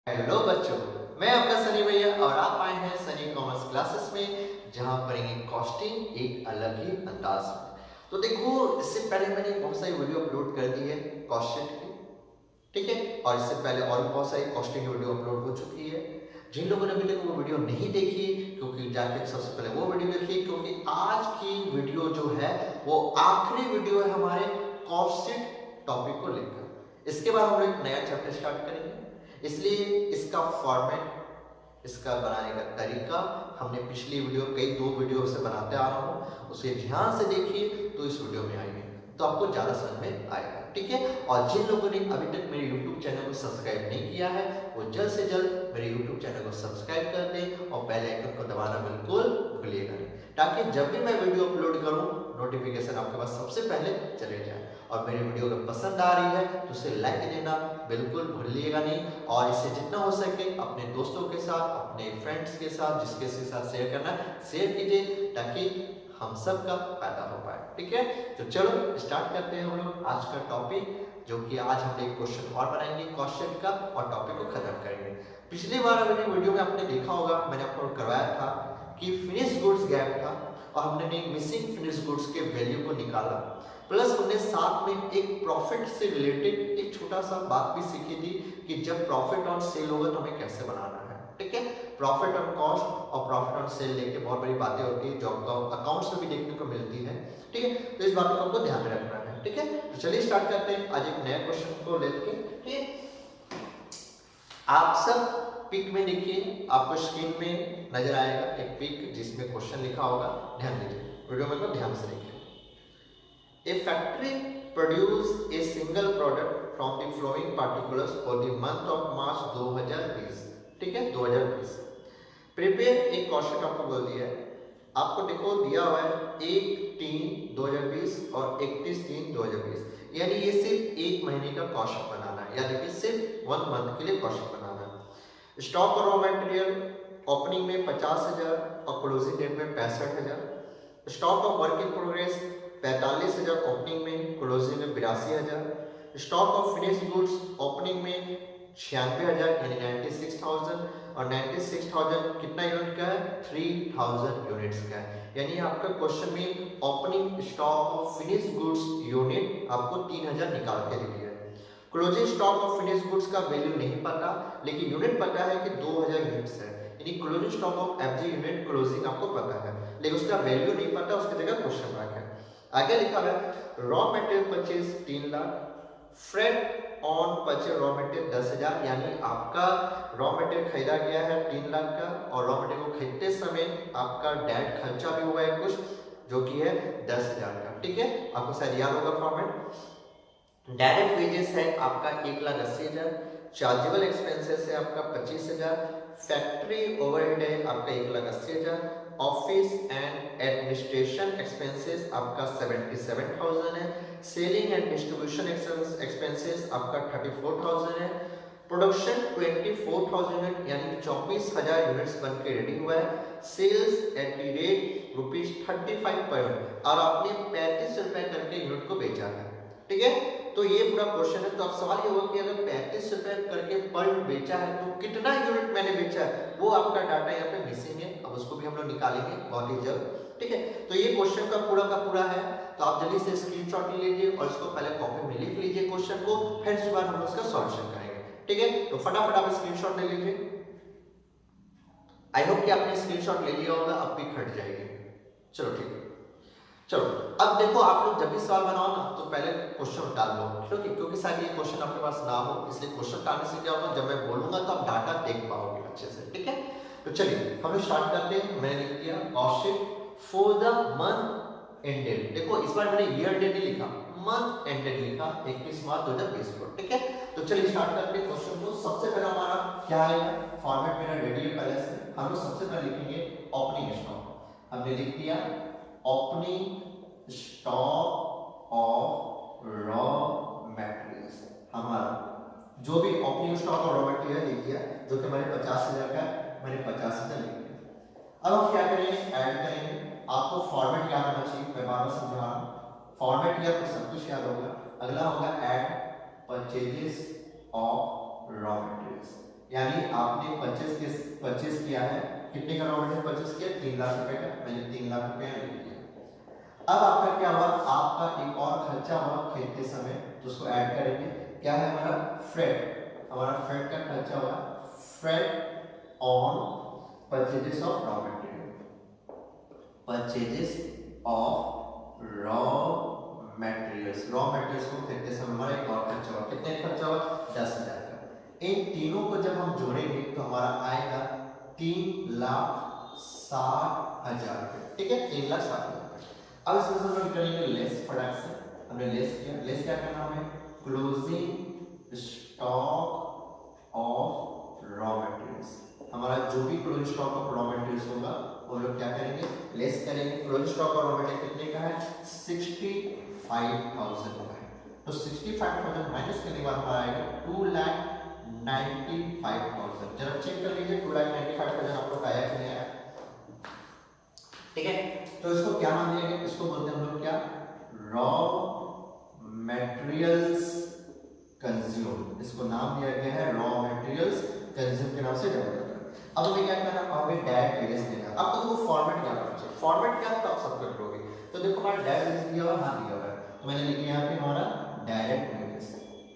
Hello बच्चों, मैं आपका सनी भैया और आप आए हैं सनी कॉमर्स क्लासेस में, जहां पढ़ेंगे कॉस्टिंग एक अलग ही अंदाज में। तो देखो, इससे पहले मैंने बहुत सारी वीडियो अपलोड कर दी है कॉस्ट शीट की, ठीक है। और इससे पहले और भी बहुत सारी कॉस्टिंग की वीडियो अपलोड हो चुकी है। जिन लोगों ने अभी तक वो वीडियो नहीं देखी, क्योंकि जाके सबसे पहले वो वीडियो देखिए, क्योंकि आज की वीडियो जो है वो आखिरी वीडियो है हमारे कॉस्ट शीट टॉपिक को लेकर। इसके बाद हम लोग एक नया चैप्टर स्टार्ट करेंगे, इसलिए इसका फॉर्मेट, इसका बनाने का तरीका हमने पिछली वीडियो, कई 2 वीडियो से बनाते आ रहा हूँ, उसे ध्यान से देखिए तो इस वीडियो में आएंगे तो आपको ज़्यादा समझ में आएगा, ठीक है। और जिन लोगों ने अभी तक मेरे YouTube चैनल को सब्सक्राइब नहीं किया है, वो जल्द से जल्द मेरे YouTube चैनल को सब्सक्राइब कर दें और बेल आइकन को दबाना बिल्कुल भूलिएगा नहीं, ताकि जब भी मैं वीडियो अपलोड करूँ नोटिफिकेशन आपके पास सबसे पहले चले जाए। और मेरी वीडियो अगर पसंद आ रही है तो उसे लाइक देना बिल्कुल भूलिएगा नहीं, और इसे जितना हो सके अपने दोस्तों के साथ, अपने फ्रेंड्स के साथ, जिसके साथ शेयर करना शेयर कीजिए, ताकि हम सब का फायदा हो पाए, ठीक है। तो चलो स्टार्ट करते हैं हम लोग आज का टॉपिक, जो कि आज हम एक क्वेश्चन और बनाएंगे कॉस्ट शीट का और टॉपिक को खत्म करेंगे। पिछली बार मेरी वीडियो में आपने देखा होगा, मैंने आपको करवाया था कि फिनिश गुड्स गैप था और हमने मिसिंग फिनिश गुड्स के वैल्यू को निकाला, प्लस हमने साथ में एक प्रॉफिट से रिलेटेड एक छोटा सा बात भी सीखी थी कि जब प्रॉफिट ऑन सेल होगा तो हमें कैसे बनाना है, ठीक है। प्रॉफिट ऑन कॉस्ट और प्रॉफिट ऑन सेल लेके बहुत बड़ी बातें होती है जो आपको अकाउंट्स में भी देखने को मिलती है, ठीक है। तो इस बात को आपको ध्यान में रखना है, ठीक है। तो चलिए स्टार्ट करते हैं आज एक नया क्वेश्चन को लेके, ठीक है। आप सब पिक में देखिए, आपको स्क्रीन में नजर आएगा एक पिक जिसमें क्वेश्चन लिखा होगा, ध्यान दीजिए, वीडियो में को ध्यान से देखिए। A factory produce a single product from the following particulars for the month of March 2020, ठीक है, 2020। प्रिपेयर एक कॉस्ट शीट आपको बोल दिया है, आपको देखो दिया हुआ है 1/3/2020 और 31/3/2020, यानी ये सिर्फ एक महीने का कॉस्ट शीट बनाना है, यानी कि सिर्फ 1 मंथ के लिए कॉस्ट शीट बनाना है। स्टॉक और रॉ मटेरियल ओपनिंग में 50,000 और क्लोजिंग डेट में 65,000। Stock of work in progress 45,000 opening में, क्लोजिंग में 82,000। Stock of finish goods opening में 96,000 यानी 96,000 और 96,000 कितना यूनिट का है, 3,000 यूनिट्स का है। यानी आपका क्वेश्चन में opening stock of finish goods unit आपको 3,000 निकाल के दिया है। Closing stock of finish goods का वैल्यू नहीं पता, लेकिन यूनिट पता है कि 2,000 यूनिट्स है, यानी closing stock of FG unit closing आपको पता है, लेकिन उसका वैल्यू नहीं पता, उसकी जगह क्वेश्चन मार्क है। आगे लिखा है raw material purchase 3 lakh, freight on purchase raw material 10,000, यानी आपका रॉ मटेरियल खरीदा गया है 3 लाख का, और रॉ मटेरियल को खरीदते समय आपका डायरेक्ट खर्चा भी हुआ है कुछ, जो कि है 10,000 का, ठीक है। आपको शायद याद होगा फॉर्मेट। डायरेक्ट वेजेस है आपका 1,80,000, चार्जेबल एक्सपेंसेस है आपका 25,000, फैक्ट्री ओवरहेड है आपका 1,80,000, ऑफिस एंड एडमिनिस्ट्रेशन एक्सपेंसेस आपका 77,000 है, सेलिंग एंड डिस्ट्रीब्यूशन एक्सपेंसेस आपका 34,000 है, प्रोडक्शन 24,000 यानी 24,000 यूनिट्स बन के रेडी हुआ है, sales at the rate ₹35 per unit, और आपने 35 रुपए करके यूनिट को बेचा है, ठीक है। तो ये पूरा क्वेश्चन है। तो अब सवाल ये होगा कि अगर 35 रुपए करके पर यूनिट बेचा है तो कितना यूनिट मैंने बेचा है, वो आपका डाटा यहाँ पे मिसिंग है, अब उसको भी हम लोग निकालेंगे बहुत ही जल्द, ठीक है। तो ये क्वेश्चन का पूरा है, तो आप जल्दी से स्क्रीनशॉट ले लीजिए और इसको पहले कॉपी में लिख लीजिए क्वेश्चन को, फिर उसके बाद हम लोग इसका सॉल्यूशन करेंगे, ठीक है। तो फटाफट आप स्क्रीनशॉट ले लीजिए। आई होप कि आपने स्क्रीनशॉट ले लिया होगा, अब भी हट जाएगी। चलो ठीक है, चलो अब देखो, आप लोग जब भी सवाल बनाओ ना तो पहले क्वेश्चन डाल लो, क्योंकि शायद ये क्वेश्चन आपके पास ना हो, इसलिए क्वेश्चन डालने से क्या होगा, जब मैं बोलूंगा तो आप डाटा देख पाओगे अच्छे से, ठीक है। तो चलिए हम लोग स्टार्ट करते हैं। मैंने लिख दिया cost sheet for the month ended. देखो इस बार मैंने ईयर डेट नहीं लिखा, मंथ एंडेड लिखा, 21 मार्च 2020 को, ठीक है। तो चलिए स्टार्ट करते हैं क्वेश्चन को। सबसे पहले हमारा क्या है, फॉर्मेट मेरा रेडी है पहले से। हम लोग सबसे पहले लिखेंगे ओपनिंग स्टॉक। हमने लिख दिया opening stock of raw materials, हमारा जो भी opening stock of raw material लिख दिया, जो कि हमारे 50,000 का, मैंने 50,000 लिख दिया। अब हम क्या करेंगे, ऐड करेंगे। आपको फॉर्मेट याद होना चाहिए, मैं बार बार समझा रहा हूं, फॉर्मेट याद तो सब कुछ याद होगा। अगला होगा add purchases of raw materials, यानी आपने परचेज किया है, कितने का रॉ मटेरियल परचेज किया, 3 लाख रुपए का, मैंने 3 लाख रुपए लिख दिया। अब आपका क्या हुआ, आपका एक और खर्चा हुआ खरीदते समय, तो उसको ऐड करेंगे। क्या है हमारा फ्रेट, हमारा फ्रेट का खर्चा हुआ, freight on purchases of raw material, purchases of raw materials, raw materials को खरीदते समय हमारा एक और खर्चा हुआ, कितने खर्चा हुआ, 10,000 का। इन तीनों को जब हम जोड़ेंगे तो हमारा आएगा 3,60,000, ठीक है, 3,60,000। अब इसमें हम लोग करेंगे लेस, फटाक से हमने लेस किया। लेस क्या करना हमें, closing stock of raw materials, हमारा जो भी closing stock of raw materials होगा वो लोग क्या करेंगे, लेस करेंगे। Closing stock of raw material कितने का है, 65,000 का है, तो 65,000 माइनस करने के बाद हमारा आएगा 2,95,000। जरा चेक कर लीजिए 2,95,000 आप लोग आया कि नहीं आया, ठीक है। तो इसको क्या नाम दिया गया, इसको बोलते हैं हम लोग क्या, रॉ मटेरियल्स कंज्यूम, इसको नाम दिया गया है रॉ मटेरियल्स कंज्यूम के नाम से जाना जाता है। अब हमें क्या करना है, हमें डायरेक्ट वेजेस देना है। आपको देखो फॉर्मेट क्या करना चाहिए, फॉर्मेट क्या तो आप सब कर लोगे। तो देखो हमारा डायरेक्ट वेजेस दिया हुआ, हाँ दिया हुआ है, तो मैंने लिख दिया यहाँ पे हमारा डायरेक्ट वेजेस,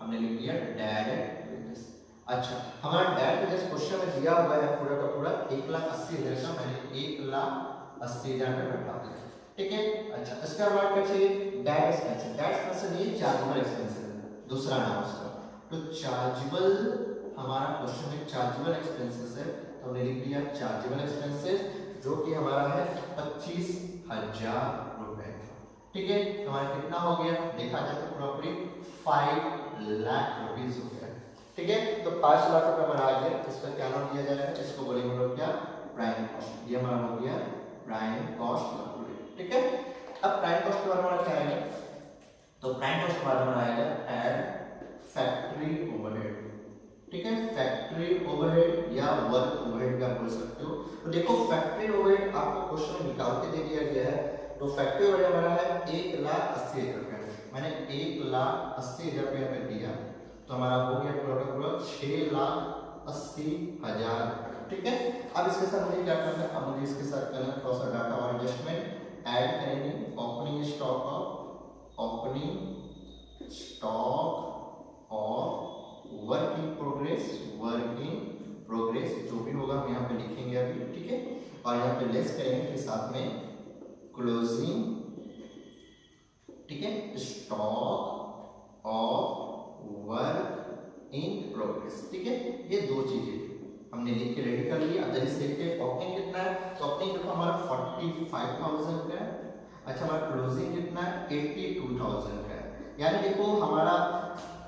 हमने लिख दिया डायरेक्ट वेजेस। अच्छा, हमारा डायरेक्ट वेजेस क्वेश्चन में दिया हुआ है पूरा का पूरा 1,80,000 का, मैंने 1,80,000 में बैठा दिया, ठीक है। अच्छा, इसका बाद क्या चाहिए, डायरेक्ट एक्सपेंस, डायरेक्ट एक्सपेंस ये चार्जेबल एक्सपेंस है, दूसरा नाम उसका। तो चार्जेबल, हमारा क्वेश्चन में चार्जेबल एक्सपेंसेस है, तो हमने लिख दिया चार्जेबल एक्सपेंसेस, जो कि हमारा है 25,000 रुपए, ठीक है। तो हमारा कितना हो गया, देखा जाए तो प्रॉपर्ली 5 लाख रुपीस हो गया, ठीक है। तो 5 लाख रुपए हमारा आ गया, इसका क्या नाम दिया जाएगा, इसको बोलेंगे हम लोग क्या, प्राइम कॉस्ट। ये हमारा हो गया प्राइम कॉस्ट, ठीक है। अब प्राइम कॉस्ट के बाद हमारा क्या आएगा, तो प्राइम कॉस्ट के बाद हमारा आएगा एड फैक्ट्री ओवरहेड, ठीक है। फैक्ट्री ओवरहेड या वर्क ओवरहेड भी आप बोल सकते हो। तो देखो फैक्ट्री ओवरहेड आपको क्वेश्चन में निकाल के दे दिया गया है, तो फैक्ट्री ओवरहेड हमारा है 1,80,000 रुपए, मैंने 1,80,000 रुपए पे दिया, तो हमारा हो गया पूरा का पूरा 6,80,000, ठीक है। अब इसके साथ मुझे क्या करना है, अब मुझे इसके साथ करना है थोड़ा सा डाटा और एडजस्टमेंट ऐड करेंगे। Opening stock of work in progress जो भी होगा हम यहाँ पे लिखेंगे अभी, ठीक है। और यहाँ पे लेस करेंगे फिर साथ में क्लोजिंग, ठीक है, stock of work in progress, ठीक है। ये दो चीजें हमने लिख के रेडी कर लिया। अब जल्दी से देखते हैं ओपनिंग कितना है, तो ओपनिंग देखो हमारा 45,000 का है। अच्छा, हमारा क्लोजिंग कितना है, 82,000 का है। यानी देखो हमारा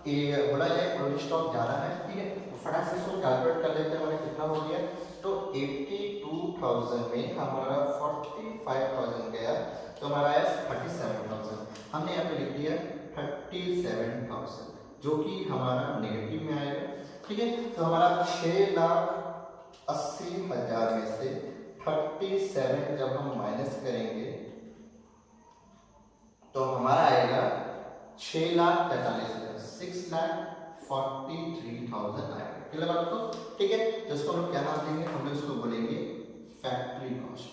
ये बोला जाए क्लोजिंग स्टॉक ज्यादा है, ठीक है। तो फटाक से इसको कैलकुलेट कर लेते हैं, हमारा कितना हो गया, तो 82,000 में हमारा 45,000 गया, तो हमारा आया 37,000। हमने यहाँ पे लिख दिया 37,000, जो कि हमारा नेगेटिव में आएगा, ठीक है। तो हमारा 6,80,000 में से 37 जब हम माइनस करेंगे तो हमारा आएगा 6,43,000, 6,43,000 आएगा, क्लियर बात को, ठीक है। तो इसको हम क्या नाम देंगे, हम लोग इसको बोलेंगे फैक्ट्री कॉस्ट,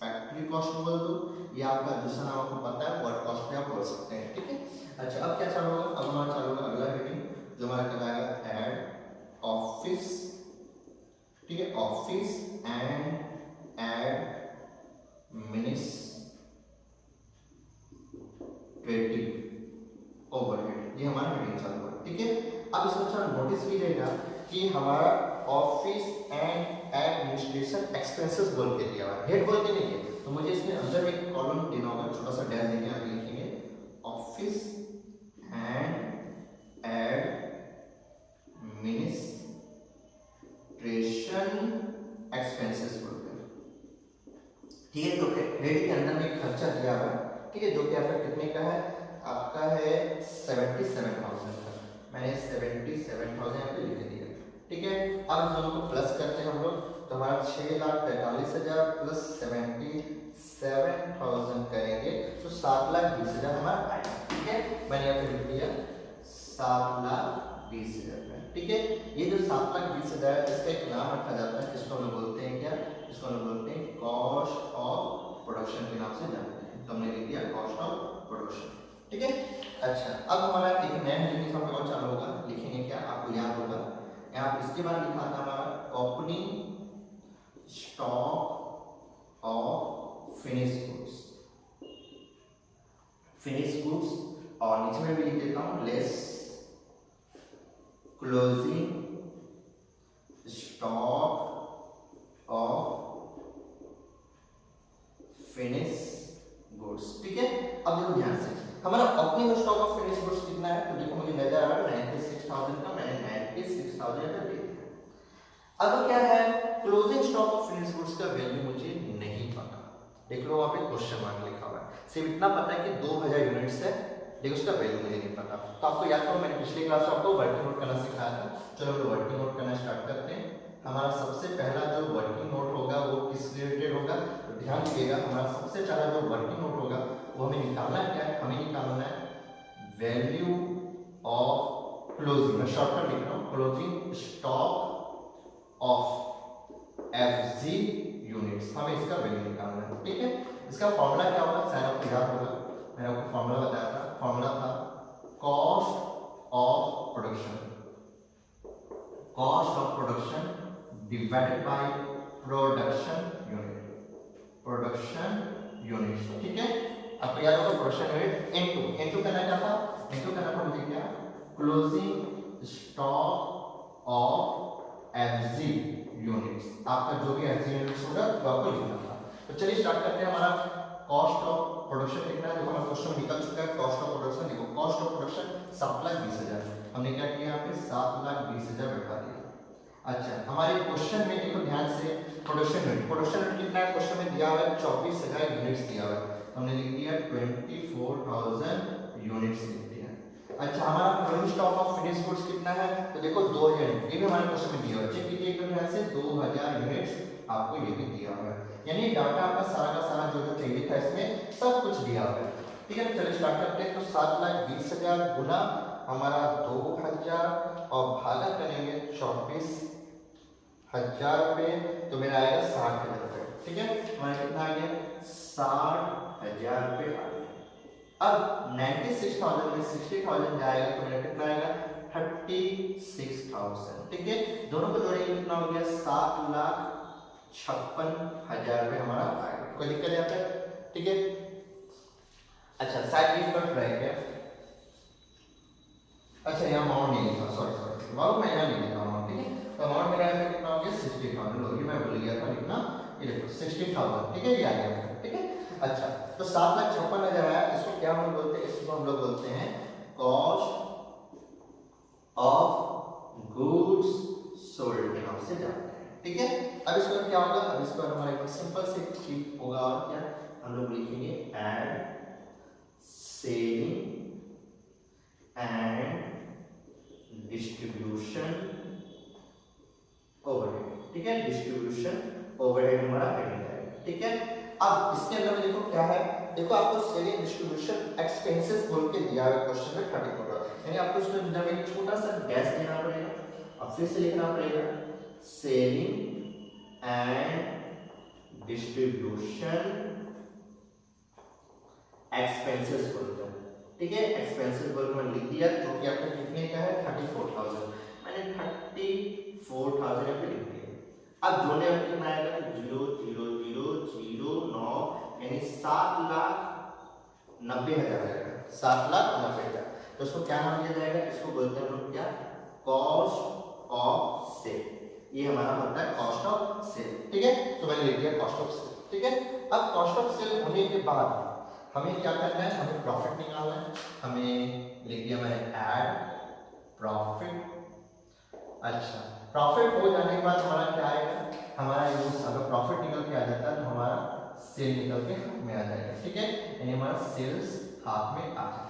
फैक्ट्री कॉस्ट बोल दो, ये आपका दूसरा नाम आपको पता है, वर्क कॉस्ट भी आप बोल सकते हैं, ठीक है। अच्छा, अब क्या चालू होगा, अब हमारा चालू होगा अगला हेडिंग जो हमारा कहलाएगा ऐड ऑफिस, ठीक है, office and add administrative overhead, ये हमारा हेडिंग चालू हुआ, ठीक है। अब इसमें अच्छा नोटिस भी रहेगा कि हमारा ऑफिस एंड एडमिनिस्ट्रेशन एक्सपेंसेस बोल के दिया हुआ है, हेड बोल के नहीं है, तो मुझे इसमें अंदर में एक कॉलम देना होगा, छोटा सा डैश देंगे, आगे लिखेंगे ऑफिस एंड एडमिनिस्ट्रेशन एक्सपेंसेस बोलते हैं, ठीक है। तो हेड के अंदर में एक खर्चा दिया हुआ है, ठीक है, जो कि आपका कितने का है, आपका है 77,000 का, मैंने 77,000 यहाँ पे लिख दिया, ठीक है। अब दोनों को प्लस करते हैं हम लोग, तो हमारा 6,43,000 प्लस 77,000 करेंगे तो 7,20,000 हमारा आएगा, ठीक है। मैंने यहाँ पे लिख दिया 7,20,000 20,000। ठीक है, ये जो 7,20,000 इसका एक नाम रखा जाता है, इसको हम लोग बोलते हैं क्या, इसको हम लोग बोलते हैं कॉस्ट ऑफ प्रोडक्शन के नाम से जानते हैं। तो हमने लिख दिया कॉस्ट ऑफ प्रोडक्शन। ठीक है, अच्छा अब हमारा एक नया यूनिट हम लोग चालू होगा, लिखेंगे क्या, आपको याद होगा यहाँ इसके बाद लिखा था हमारा opening stock of finish goods, finish goods, और नीचे में भी लिख देता हूँ less closing stock of finish goods. ठीक है, अब देखो ध्यान से हमारा opening stock of finish goods कितना है, तो देखो मुझे नजर आ रहा है 96,000 का, मैंने 96,000 का दे दिया। अब क्या है, closing stock of finish goods का वैल्यू मुझे नहीं पता, देख लो वहां पे क्वेश्चन मार्क लिखा हुआ है, सिर्फ इतना पता है कि 2000 यूनिट्स है, लेकिन उसका वैल्यू मुझे नहीं पता। तो आपको याद करो मैंने पिछले क्लास में आपको वर्किंग नोट करना सिखाया था, चलो हम वर्किंग नोट करना स्टार्ट करते हैं। हमारा सबसे पहला जो वर्किंग नोट होगा वो किस रिलेटेड होगा, तो ध्यान दीजिएगा हमारा सबसे पहला जो वर्किंग नोट होगा वो हमें निकालना है, क्या है हमें निकालना है वैल्यू ऑफ क्लोजिंग, मैं शॉर्टकट लिख रहा हूँ, closing stock of FG units, हमें इसका वैल्यू निकालना है। ठीक है, इसका फॉर्मूला क्या होगा, शायद आपको याद होगा, मैंने आपको फॉर्मूला बताया था, फॉर्मूला था cost of production, cost of production divided by production unit, production units. ठीक है, आपको याद होगा प्रोडक्शन यूनिट इनटू करना क्या था, इनटू करना था मुझे क्या, closing stock of FG units, आपका जो भी FG यूनिट्स होगा वो आपको लिखना था। तो चलिए स्टार्ट करते हैं। हमारा कॉस्ट ऑफ प्रोडक्शन कितना है, देखो हमारा क्वेश्चन निकल चुका है, कॉस्ट ऑफ प्रोडक्शन देखो, कॉस्ट ऑफ प्रोडक्शन 7,20,000, हमने क्या किया यहाँ पे 7,20,000 बैठा दिया। अच्छा हमारे क्वेश्चन में देखो ध्यान से प्रोडक्शन यूनिट कितना है, क्वेश्चन में दिया हुआ है 24,000 यूनिट्स दिया हुआ है, हमने लिख दिया 24,000 यूनिट्स लिख दिया। अच्छा हमारा closing stock of finish goods कितना है, तो देखो 2000 यूनिट, ये भी हमारे क्वेश्चन में दिया हुआ है, चेक कीजिए एक बार से 2000 यूनिट्स आपको ये भी दिया हुआ है, यानी डाटा आपका सारा का सारा जो जो चाहिए था इसमें सब कुछ दिया हुआ है। ठीक है, चलिए स्टार्ट करते हैं। तो 7,20,000 गुना हमारा 2000 और भागा करेंगे 24,000 पे, तो मेरा आएगा 60,000 रुपए। ठीक है, हमारा कितना आ गया 60,000 रुपए आ गया। अब 96,000 में 60,000 जाएगा तो मेरा कितना आएगा 36,000। ठीक है, दोनों को जोड़ेंगे कितना हो गया 7,56,000 रुपए हमारा आएगा, कोई दिक्कत यहाँ पे। ठीक है, अच्छा शायद ये पर ट्राई किया, अच्छा यहाँ अमाउंट नहीं लिखा, सॉरी अमाउंट मैं यहाँ नहीं लिखा अमाउंट। ठीक है, तो अमाउंट मेरा यहाँ पे कितना हो गया 60,000, लोगी मैं भूल गया था लिखना, ये देखो 60,000। ठीक है, ये आ गया। ठीक है, अच्छा तो 7,56,000 आया, इसको क्या हम लोग बोलते हैं, इसको हम लोग बोलते हैं कॉस्ट ऑफ गुड्स सोल्ड के नाम से जानते हैं। ठीक है, अब इसको क्या होगा, अब इसको हमारा एक सिंपल से चीज होगा, और क्या हम लोग लिखेंगे add selling and distribution overhead. ठीक है, डिस्ट्रीब्यूशन ओवरहेड हमारा हेडिंग है। ठीक है, अब इसके अंदर में देखो क्या है, देखो आपको सेलिंग डिस्ट्रीब्यूशन एक्सपेंसेस बोल के दिया है क्वेश्चन में 34, यानी आपको इसमें अंदर में एक छोटा सा गैस देना पड़ेगा और फिर से लिखना पड़ेगा सेलिंग एंड डिस्ट्रीब्यूशन एक्सपेंसेस बोलते हैं। ठीक है, एक्सपेंसेस बोल के मैंने लिख दिया, क्योंकि आपको कितने का है 34,000, मैंने 34,000 पे लिख दिया। अब जोड़ने में कितना आएगा 0,0,0,0,9 यानी 7,90,000 आएगा, 7,90,000। तो इसको क्या नाम दिया जाएगा, इसको बोलते हैं हम लोग क्या, कॉस्ट ऑफ सेल, ये हमारा होता है कॉस्ट ऑफ सेल। ठीक है, तो मैंने लिख दिया कॉस्ट ऑफ सेल। ठीक है, अब कॉस्ट ऑफ सेल होने के बाद हमें क्या करना है, हमें प्रॉफिट निकालना है, हमें लिख दिया मैंने ऐड प्रॉफिट। अच्छा प्रॉफिट हो जाने के बाद हमारा क्या आएगा, हमारा यूज अगर प्रॉफिट निकल के आ जाता है तो हमारा सेल निकल के हाथ में आ जाएगा। ठीक है, यानी हमारा सेल्स हाथ में आ जाएगा।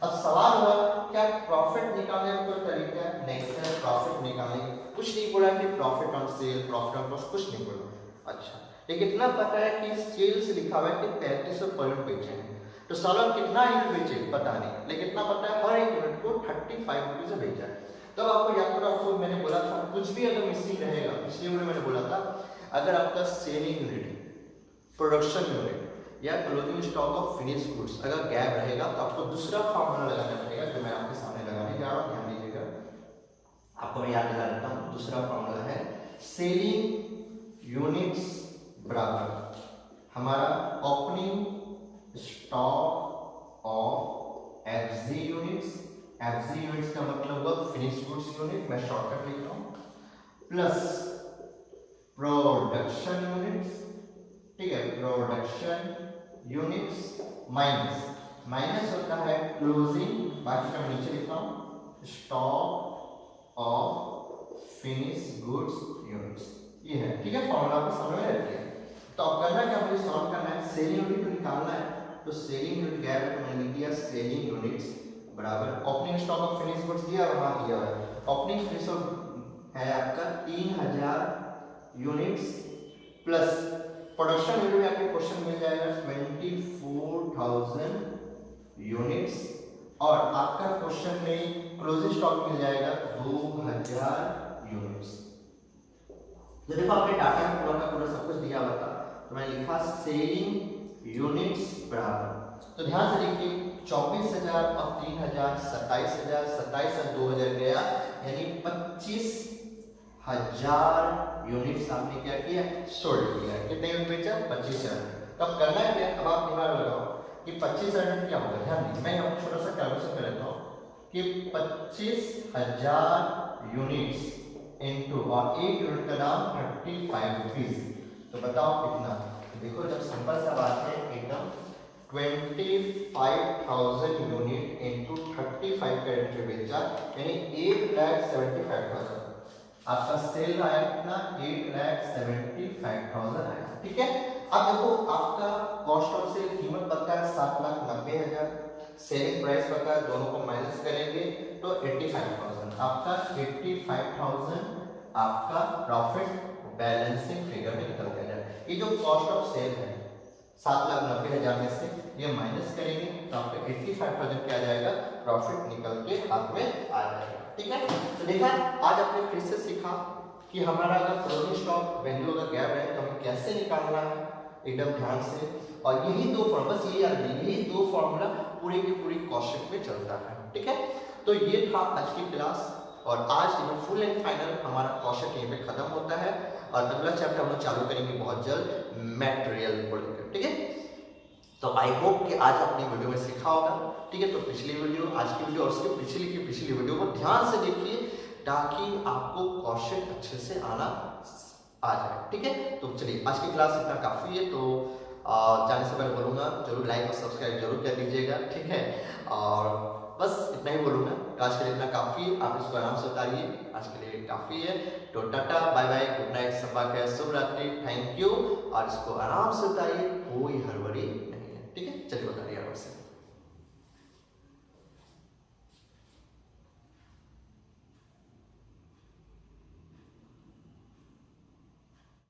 अब सवाल हुआ क्या प्रॉफिट निकालने का कोई तरीका है, नहीं सर प्रॉफिट निकालने कुछ नहीं बोला कि profit on sale profit on loss कुछ नहीं बोला। अच्छा लेकिन इतना पता है कि सेल्स लिखा हुआ है कि 3500 पर यूनिट बेचे हैं, तो सालों कितना यूनिट बेचे पता नहीं, लेकिन इतना पता है हर एक यूनिट को 35 रुपये से बेचा है। तो तब आपको याद करो, आपको मैंने बोला था कुछ भी अगर मिसिंग रहेगा, पिछले वीडियो में मैंने बोला था अगर आपका सेलिंग यूनिट, प्रोडक्शन यूनिट या closing stock of finish goods अगर गैप रहेगा तो आपको दूसरा फॉर्मूला लगाना पड़ेगा जो मैं आपके सामने लगाने जा रहा हूँ, ध्यान दीजिएगा। आपको मैं याद दिला देता हूँ, दूसरा फॉर्मूला है सेलिंग यूनिट्स बराबर हमारा opening stock of FG units. FG units का मतलब हुआ फिनिश गुड्स यूनिट, मैं शॉर्टकट लिख रहा हूँ, प्लस प्रोडक्शन यूनिट्स, ठीक है, प्रोडक्शन यूनिट्स माइनस होता है क्लोजिंग, बाकी का नीचे लिखा हूँ, stock of finish goods units. ये है, ठीक है, फॉर्मूला आपको समझ में रखिए। तो अब करना क्या, मुझे सॉल्व करना है, सेलिंग यूनिट को निकालना है। तो सेलिंग यूनिट गैप है, मैंने लिख दिया सेलिंग यूनिट्स बराबर opening stock of finish goods दिया और वहां दिया है ओपनिंग फिनिश है आपका 3000 यूनिट्स प्लस प्रोडक्शन यूनिट में आपको क्वेश्चन मिल जाएगा 24,000 यूनिट्स और आपका क्वेश्चन में क्लोजिंग स्टॉक मिल जाएगा 2000 यूनिट्स। तो देखो आपने डाटा में पूरा का पूरा सब कुछ दिया हुआ था, तो मैंने लिखा सेलिंग यूनिट्स बराबर, तो ध्यान से देखिए 24,000 और 3,000 27,000, 27 और 2,000 गया, यानी 25,000 यूनिट्स आपने क्या किया, सोल्ड किया। कितने यूनिट बेचा, 25,000। तब करना है क्या, अब आप दिमाग लगाओ कि 25,000 यूनिट क्या होगा। ध्यान दीजिए, मैं यहाँ छोटा सा कैलकुलेशन कर लेता हूँ कि 25,000 यूनिट्स इनटू और एक यूनिट का दाम 35 रुपीज, तो बताओ कितना। देखो जब सिंपल सा बात है एकदम, 25,000 यूनिट इनटू 35 का रेट पे बेचा, यानी 8,75,000 आपका सेल आया कितना, 8,75,000 आया, ठीक है। अब देखो आपका कॉस्ट ऑफ सेल कीमत पता है 7,90,000, सेलिंग प्राइस पता है, दोनों को माइनस करेंगे तो 85,000, आपका 85,000 आपका प्रॉफिट बैलेंसिंग फिगर में निकल के जाए। ये जो कॉस्ट ऑफ सेल है 7,90,000 में से ये माइनस करेंगे तो आपका 85,000 क्या आ जाएगा, प्रॉफिट निकल के हाथ में आ जाएगा, ठीक है। तो देखा आज आपने फिर से सीखा कि हमारा अगर क्लोजिंग स्टॉक वैल्यू अगर गैप है तो हमें कैसे निकालना है, एकदम ध्यान से। और यही दो फॉर्मूला, बस ये याद रखिए, यही दो फॉर्मूला पूरी की पूरी कॉस्ट शीट में चलता है, ठीक है। तो ये था आज की क्लास और आज फुल एंड फाइनल हमारा कॉस्ट शीट यहीं पे खत्म होता है और अगला चैप्टर हम लोग चालू करेंगे बहुत जल्द मटेरियल को लेकर, ठीक है। तो आई होप कि आज आपने वीडियो में सीखा होगा, ठीक है। तो पिछली वीडियो, आज की वीडियो और उसके पिछली की पिछली वीडियो को ध्यान से देखिए ताकि आपको कॉस्ट शीट अच्छे से आना आ जाए, ठीक है। तो चलिए आज की क्लास इतना काफ़ी है, तो जाने से पहले बोलूँगा जरूर लाइक और सब्सक्राइब जरूर कर दीजिएगा, ठीक है। और बस इतना ही बोलूँगा, आज के लिए इतना काफ़ी है, आप इसको आराम से उतारिए, आज के लिए काफ़ी है। तो tata bye bye, good night, सबा खैर, शुभ रात्रि, थैंक यू। और इसको आराम से उतारिए, कोई हड़बड़ी नहीं है, ठीक है। चलिए उतारिए आराम से।